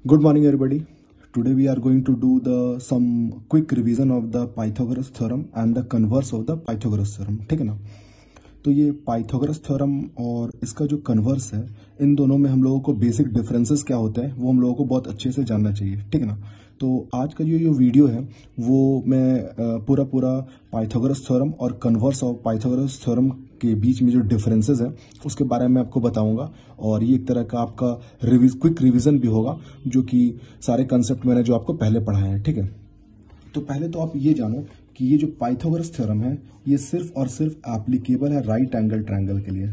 Good morning, everybody. Today we are going to do the some quick revision of the Pythagoras theorem and the converse of the Pythagoras theorem. ठीक है ना। तो ये Pythagoras theorem और इसका जो converse है, इन दोनों में हम लोगों को बेसिक डिफरेंसेस क्या होते हैं वो हम लोगों को बहुत अच्छे से जानना चाहिए। ठीक है ना। तो आज का जो वीडियो है वो मैं पूरा पाइथागोरस थ्योरम और कन्वर्स ऑफ पाइथागोरस थ्योरम के बीच में जो डिफरेंसेस है उसके बारे में आपको बताऊंगा। और ये एक तरह का आपका क्विक रिवीजन भी होगा, जो कि सारे कंसेप्ट मैंने जो आपको पहले पढ़ाए हैं। ठीक है। तो पहले तो आप ये जानो कि ये जो पाइथागोरस थ्योरम है ये सिर्फ और सिर्फ एप्लीकेबल है राइट एंगल ट्रायंगल के लिए।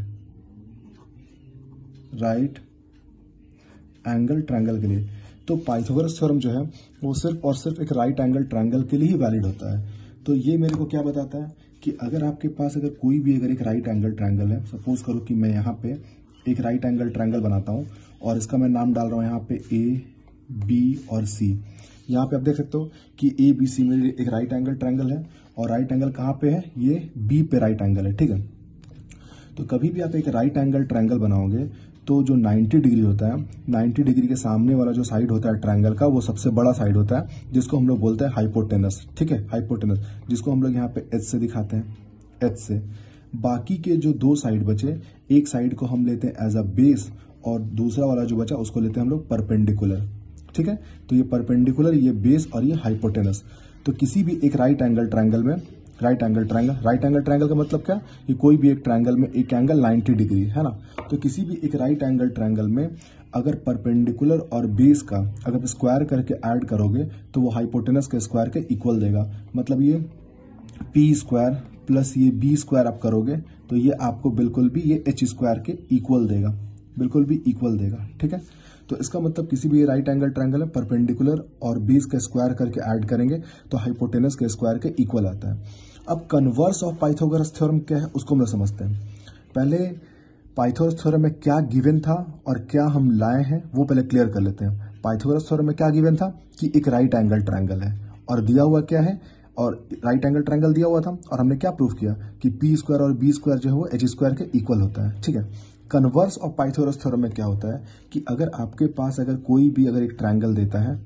राइट एंगल ट्रायंगल के लिए तो पाइथागोरस थ्योरम जो है वो सिर्फ और सिर्फ एक राइट एंगल ट्रायंगल के लिए ही वैलिड होता है। तो ये मेरे को क्या बताता है कि अगर आपके पास कोई भी एक राइट एंगल ट्रायंगल है, सपोज करो कि मैं यहाँ पे एक राइट एंगल ट्रायंगल बनाता हूँ और इसका मैं नाम डाल रहा हूँ यहाँ पे ए, बी और सी। यहाँ पे आप देख सकते हो कि ए बी सी में एक राइट एंगल ट्रायंगल है और राइट एंगल कहाँ पे है, ये बी पे राइट एंगल है। ठीक है। तो कभी भी आप एक राइट एंगल ट्रायंगल बनाओगे तो जो 90 डिग्री होता है, 90 डिग्री के सामने वाला जो साइड होता है ट्रायंगल का वो सबसे बड़ा साइड होता है, जिसको हम लोग बोलते हैं हाइपोटेनस। ठीक है, हाइपोटेनस, जिसको हम लोग यहाँ पे एच से दिखाते हैं, एच से। बाकी के जो दो साइड बचे, एक साइड को हम लेते हैं एज अ बेस और दूसरा वाला जो बचा उसको लेते हैं हम लोग परपेंडिकुलर। ठीक है। तो ये परपेंडिकुलर, ये बेस और ये हाइपोटेनस। तो किसी भी एक राइट एंगल ट्रायंगल में, राइट एंगल ट्रायंगल का मतलब क्या, कि कोई भी एक ट्रायंगल में एक एंगल 90 डिग्री है ना। तो किसी भी एक राइट एंगल ट्रायंगल में अगर परपेंडिकुलर और बेस का अगर स्क्वायर करके ऐड करोगे तो वो हाइपोटेनस के स्क्वायर के इक्वल देगा। मतलब ये पी स्क्वायर प्लस ये बी स्क्वायर आप करोगे तो ये आपको बिल्कुल भी ये एच स्क्वायर के इक्वल देगा, बिल्कुल भी इक्वल देगा। ठीक है। तो इसका मतलब किसी भी राइट एंगल ट्रायंगल में परपेंडिकुलर और बेस का स्क्वायर करके ऐड करेंगे तो हाइपोटेनस के स्क्वायर के इक्वल आता है। अब कन्वर्स ऑफ पाइथागोरस थ्योरम क्या है उसको हम समझते हैं। पहले पाइथागोरस थ्योरम में क्या गिवन था और क्या हम लाए हैं वो पहले क्लियर कर लेते हैं। पाइथागोरस थ्योरम में क्या गिवन था कि एक राइट एंगल ट्रायंगल है और दिया हुआ क्या है, और राइट एंगल ट्रायंगल दिया हुआ था और हमने क्या प्रूफ किया कि पी स्क्वायर और बी स्क्वायर जो है वो एच स्क्वायर के इक्वल होता है। ठीक है। कन्वर्स ऑफ पाइथागोरस थ्योरम में क्या होता है कि अगर आपके पास कोई भी एक ट्रायंगल देता है,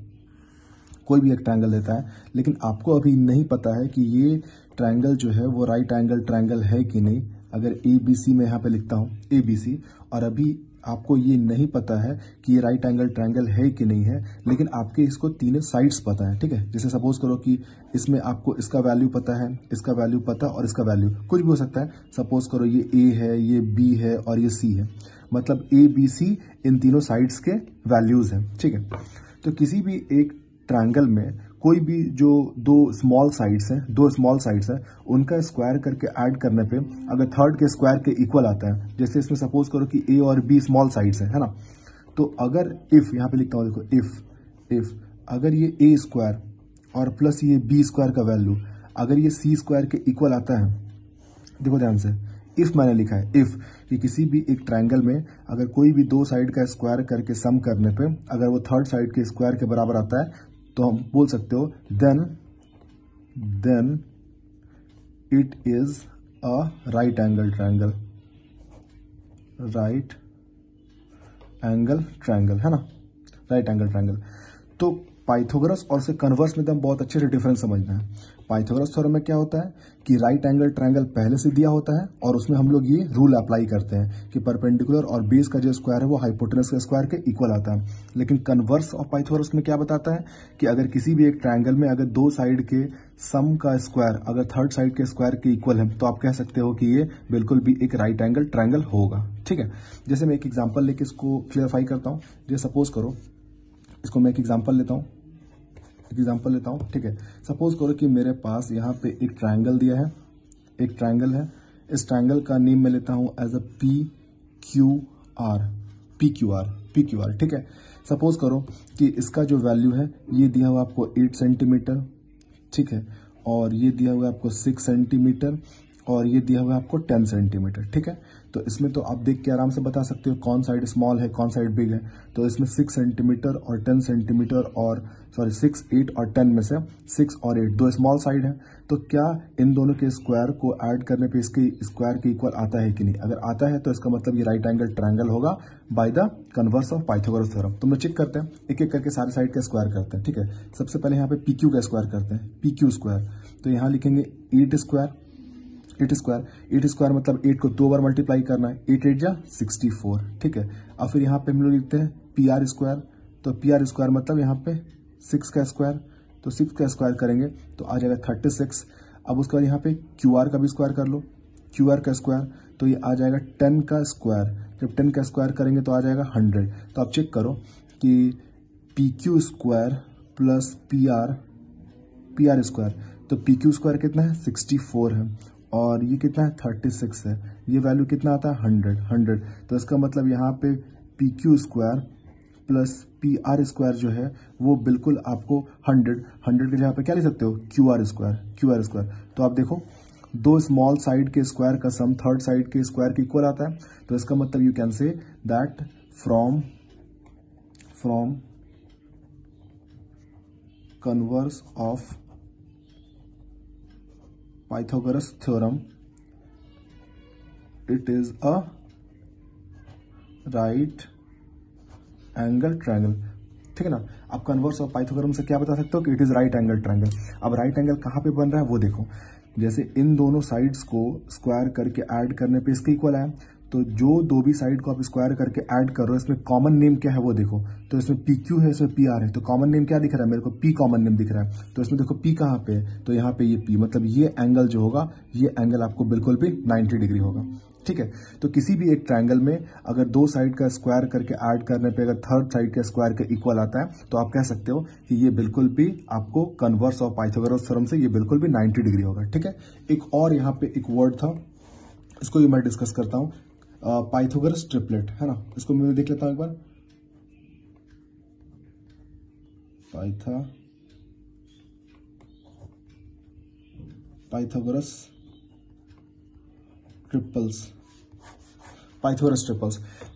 कोई भी एक ट्रायंगल देता है, लेकिन आपको अभी नहीं पता है कि ये ट्रायंगल जो है वो राइट एंगल ट्रायंगल है कि नहीं। अगर ए बी सी में यहाँ पे लिखता हूँ ए बी सी, और अभी आपको ये नहीं पता है कि ये राइट एंगल ट्रायंगल है कि नहीं है, लेकिन आपके इसको तीनों साइड्स पता है। ठीक है। जैसे सपोज करो कि इसमें आपको इसका वैल्यू पता है, इसका वैल्यू पता है और इसका वैल्यू कुछ भी हो सकता है। सपोज करो ये ए है, ये बी है और ये सी है, मतलब ए बी सी इन तीनों साइड्स के वैल्यूज हैं। ठीक है। तो किसी भी एक ट्रायंगल में कोई भी जो दो स्मॉल साइड्स हैं उनका स्क्वायर करके ऐड करने पे अगर थर्ड के स्क्वायर के इक्वल आता है, जैसे इसमें सपोज करो कि ए और बी स्मॉल साइड्स है ना। तो अगर इफ, यहाँ पे लिखता हूं देखो, इफ अगर ये ए स्क्वायर और प्लस ये बी स्क्वायर का वैल्यू अगर ये सी स्क्वायर के इक्वल आता है, देखो ध्यान से, इफ मैंने लिखा है इफ, कि किसी भी एक ट्रायंगल में अगर कोई भी दो साइड का स्क्वायर करके सम करने पे अगर वो थर्ड साइड के स्क्वायर के बराबर आता है तो हम बोल सकते हो then it is a right angle triangle. Right angle triangle है ना, राइट एंगल ट्रायंगल। तो पाइथागोरस और से कन्वर्स में बहुत अच्छे से डिफरेंस समझना है। पाइथागोरस थ्योरम में क्या होता है कि राइट एंगल ट्रायंगल पहले से दिया होता है और उसमें हम लोग ये रूल अप्लाई करते हैं कि परपेंडिकुलर और बेस का जो स्क्वायर है वो हाइपोटेनस के स्क्वायर के इक्वल आता है। लेकिन कन्वर्स ऑफ पाइथागोरस में क्या बताता है कि अगर किसी भी एक ट्रायंगल में अगर दो साइड के सम का स्क्वायर अगर थर्ड साइड के स्क्वायर के इक्वल है तो आप कह सकते हो कि ये बिल्कुल भी एक राइट एंगल ट्रायंगल होगा। ठीक है। जैसे मैं एक एग्जाम्पल लेके इसको क्लियरफाई करता हूँ। जैसे सपोज करो, इसको मैं एक एग्जाम्पल लेता हूँ। ठीक है। सपोज करो कि मेरे पास यहाँ पे एक ट्रायंगल दिया है, एक ट्रायंगल है। इस ट्रायंगल का नेम मैं लेता हूँ as a P Q R. ठीक है। सपोज करो कि इसका जो वैल्यू है ये दिया हुआ आपको 8 सेंटीमीटर, ठीक है, और ये दिया हुआ आपको 6 सेंटीमीटर और ये दिया हुआ है आपको 10 सेंटीमीटर, ठीक है। तो इसमें तो आप देख के आराम से बता सकते हो कौन साइड स्मॉल है कौन साइड बिग है। तो इसमें 6 सेंटीमीटर और 10 सेंटीमीटर और 6, 8 और 10 में से 6 और 8 दो स्मॉल साइड है। तो क्या इन दोनों के स्क्वायर को ऐड करने पे इसके स्क्वायर के इक्वल आता है कि नहीं? अगर आता है तो इसका मतलब ये राइट एंगल ट्रायंगल होगा by the converse of Pythagoras theorem. तो हम चेक करते हैं, एक एक करके सारे साइड का स्क्वायर करते हैं, ठीक है। सबसे पहले यहाँ पे पी क्यू का स्क्वायर करते हैं, पी क्यू स्क्वायर। तो यहाँ लिखेंगे 8 स्क्वायर, 8 स्क्वायर मतलब 8 को 2 बार मल्टीप्लाई करना है, 8 8 जा 64, ठीक है। अब फिर यहाँ पे हम लोग लिखते हैं पी आर स्क्वायर। तो पी आर स्क्वायर मतलब यहाँ पे 6 का स्क्वायर, तो 6 का स्क्वायर करेंगे तो आ जाएगा 36। अब उसके बाद यहाँ पे क्यू आर का भी स्क्वायर कर लो, क्यू आर का स्क्वायर तो ये आ जाएगा 10 का स्क्वायर। जब 10 का स्क्वायर करेंगे तो आ जाएगा 100। तो आप चेक करो कि P Q square plus P R square, तो पी क्यू स्क्वायर कितना है 64 है और ये कितना है 36 है। ये वैल्यू कितना आता है 100। तो इसका मतलब यहाँ पे P Q square plus P R square जो है वो बिल्कुल आपको 100 के जगह पे क्या लिख सकते हो क्यू आर स्क्वायर। तो आप देखो दो स्मॉल साइड के स्क्वायर का सम थर्ड साइड के स्क्वायर के इक्वल आता है। तो इसका मतलब you can say that from converse of Pythagoras theorem it is a right angle triangle, ठीक है ना। आप कन्वर्स ऑफ पाइथागोरस से क्या बता सकते हो कि it is right angle triangle. अब राइट एंगल कहाँ पे बन रहा है वो देखो, जैसे इन दोनों साइड्स को स्क्वायर करके ऐड करने पे इसके इक्वल है। तो जो दो भी साइड को आप स्क्वायर करके ऐड कर रहे हो इसमें कॉमन नेम क्या है वो देखो। तो इसमें पी क्यू है, इसमें पी आर है, तो कॉमन नेम क्या दिख रहा है मेरे को पी कॉमन नेम दिख रहा है। तो इसमें देखो पी कहाँ पे है, तो यहाँ पे ये पी, मतलब ये एंगल जो होगा ये एंगल आपको बिल्कुल भी 90 डिग्री होगा, ठीक है। तो किसी भी एक ट्रायंगल में अगर दो साइड का स्क्वायर करके ऐड करने पे अगर थर्ड साइड के स्क्वायर के इक्वल आता है तो आप कह सकते हो कि ये बिल्कुल भी आपको कन्वर्स ऑफ पाइथागोरस थ्योरम से ये बिल्कुल भी 90 डिग्री होगा, ठीक है। एक और यहाँ पे एक वर्ड था, इसको भी मैं डिस्कस करता हूँ, पाइथागोरस ट्रिपलेट, है ना। इसको मैं देख लेता हूं एक बार, पाइथागोरस ट्रिपल्स।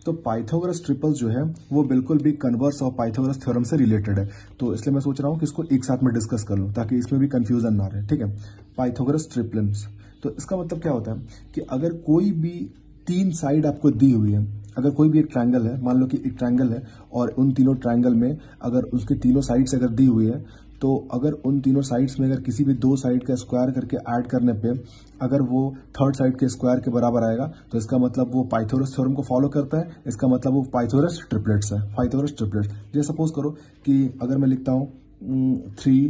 तो पाइथागोरस ट्रिपल्स जो है वो बिल्कुल भी कन्वर्स ऑफ पाइथागोरस थ्योरम से रिलेटेड है। तो इसलिए मैं सोच रहा हूं कि इसको एक साथ में डिस्कस कर लूं ताकि इसमें भी कंफ्यूजन ना रहे, ठीक है। पाइथागोरस ट्रिपल्स, तो इसका मतलब क्या होता है कि अगर कोई भी 3 साइड आपको दी हुई है, अगर कोई भी एक ट्रायंगल है, मान लो कि एक ट्रायंगल है और उन तीनों ट्रायंगल में अगर उसके तीनों साइड्स अगर दी हुई है, तो अगर उन तीनों साइड्स में अगर किसी भी दो साइड का स्क्वायर करके ऐड करने पे अगर वो थर्ड साइड के स्क्वायर के बराबर आएगा तो इसका मतलब वो पाइथागोरस थ्योरम को फॉलो करता है। इसका मतलब वो पाइथागोरस ट्रिपलेट्स है, पाइथागोरस ट्रिपलेट्स। जैसे सपोज करो कि अगर मैं लिखता हूँ 3,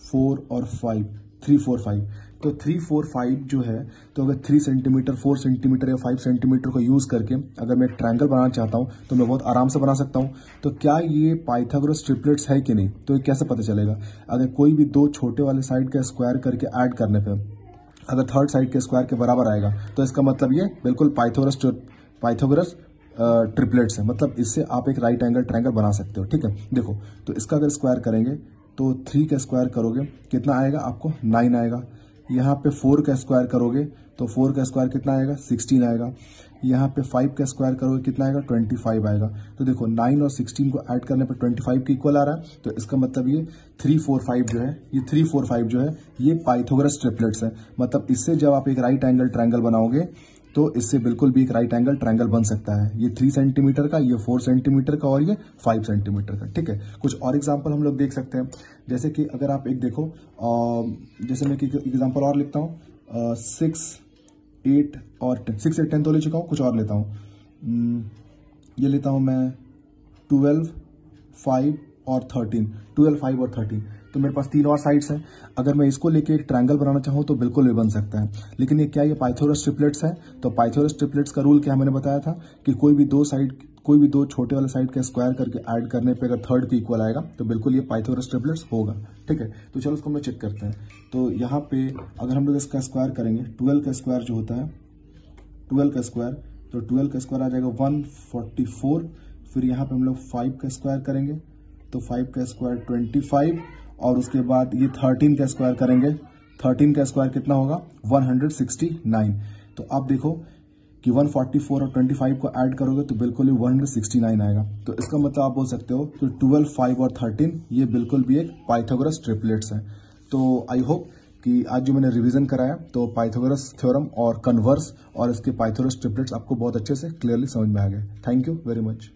4 और 5, 3, 4, 5, तो 3, 4, 5 जो है, तो अगर 3 सेंटीमीटर, 4 सेंटीमीटर या 5 सेंटीमीटर को यूज करके अगर मैं एक ट्रायंगल बनाना चाहता हूं तो मैं बहुत आराम से बना सकता हूं। तो क्या ये पाइथागोरस ट्रिपलेट्स है कि नहीं, तो ये कैसे पता चलेगा? अगर कोई भी दो छोटे वाले साइड का स्क्वायर करके ऐड करने पे अगर थर्ड साइड के स्क्वायर के बराबर आएगा तो इसका मतलब ये बिल्कुल पाइथागोरस ट्रिपलेट्स है, मतलब इससे आप एक राइट एंगल ट्रायंगल बना सकते हो, ठीक है। देखो, तो इसका अगर स्क्वायर करेंगे तो 3 का स्क्वायर करोगे कितना आएगा आपको 9 आएगा। यहाँ पे 4 का स्क्वायर करोगे तो 4 का स्क्वायर कितना आएगा 16 आएगा। यहाँ पे 5 का स्क्वायर करोगे कितना आएगा 25 आएगा। तो देखो 9 और 16 को ऐड करने पे 25 के इक्वल आ रहा है। तो इसका मतलब ये 3, 4, 5 जो है, ये 3, 4, 5 जो है ये पाइथागोरस ट्रिपलेट्स है। मतलब इससे जब आप एक राइट एंगल ट्रायंगल बनाओगे तो इससे बिल्कुल भी एक राइट एंगल ट्रायंगल बन सकता है। ये 3 सेंटीमीटर का, ये 4 सेंटीमीटर का और ये 5 सेंटीमीटर का, ठीक है। कुछ और एग्जांपल हम लोग देख सकते हैं, जैसे कि अगर आप एक देखो, जैसे मैं एक एग्जांपल और लिखता हूँ 6, 8 और 10, 6, 8, 10 तो ले चुका हूँ, कुछ और लेता हूँ। ये लेता हूँ मैं 12, 5 और 13, 12, 5 और 13। तो मेरे पास 3 और साइड्स हैं। अगर मैं इसको लेके एक ट्रायंगल बनाना चाहूँ तो बिल्कुल भी बन सकता है। लेकिन ये क्या, ये पाइथागोरस ट्रिपलेट्स है। तो पाइथागोरस ट्रिपलेट्स का रूल क्या मैंने बताया था कि कोई भी दो छोटे वाले साइड का स्क्वायर करके ऐड करने पे अगर थर्ड के इक्वल आएगा तो बिल्कुल ये पाइथागोरस ट्रिपलेट्स होगा, ठीक है। तो चलो इसको हम लोग चेक करते हैं। तो यहाँ पे अगर हम लोग इसका स्क्वायर करेंगे, 12 का स्क्वायर जो होता है, 12 का स्क्वायर, तो 12 का स्क्वायर आ जाएगा 144। फिर यहाँ पे हम लोग 5 का स्क्वायर करेंगे तो 5 का स्क्वायर 25 और उसके बाद ये 13 का स्क्वायर करेंगे 13 का स्क्वायर कितना होगा 169। तो आप देखो कि 144 और 25 को ऐड करोगे तो बिल्कुल ही 169 आएगा। तो इसका मतलब आप बोल सकते हो कि 12, 5 और 13 ये बिल्कुल भी एक पाइथागोरस ट्रिपलेट्स है। तो आई होप कि आज जो मैंने रिवीजन कराया तो पाइथागोरस थ्योरम और कन्वर्स और इसके पाइथागोरस ट्रिपलेट्स आपको बहुत अच्छे से क्लियरली समझ में आ गए। Thank you very much.